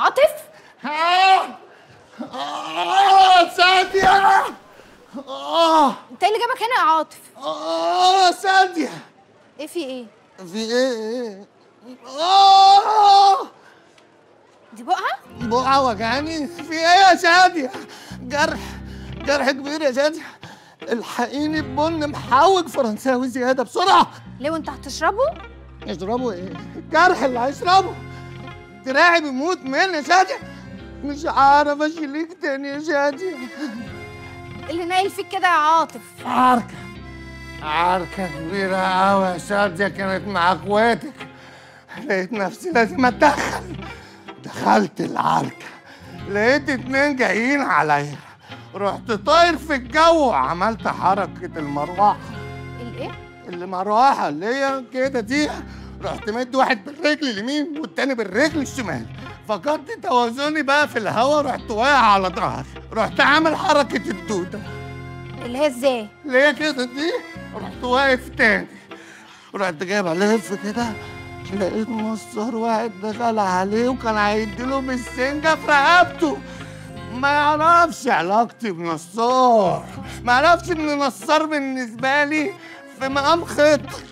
عاطف؟ سادية. انت ايه اللي جابك هنا يا عاطف؟ سادية. ايه في ايه؟ في ايه؟ دي بقها؟ بقعة وجعاني. في ايه يا شادية؟ جرح كبير يا شادية. الحقيني ببن محوج فرنساوي زيادة بسرعة. ليه وانت هتشربه؟ يشربوا ايه؟ الجرح اللي هيشربه دراعي بيموت مني يا شادية. مش عارف اشيلك تاني يا شادية. اللي نايل فيك كده يا عاطف؟ عركة كبيرة أوي يا شادية كانت مع اخواتك. لقيت نفسي لازم اتدخل. دخلت العركة لقيت 2 جايين عليا. رحت طاير في الجو وعملت حركة المروحة. الايه؟ المروحة اللي هي كده دي. رحت مد واحد بالرجل اليمين والتاني بالرجل الشمال. فقدت توازني بقى في الهوا. رحت واقع على ظهري. رحت عامل حركة الدودة اللي هي ازاي؟ اللي هي كده دي. رحت واقف تاني. رحت جايب الف كده. لقيت نصار واحد دخل عليه وكان هيديله بالسنجة في رقبته. ما يعرفش علاقتي بنصار. ما يعرفش ان نصار بالنسبة لي في مقام خطر.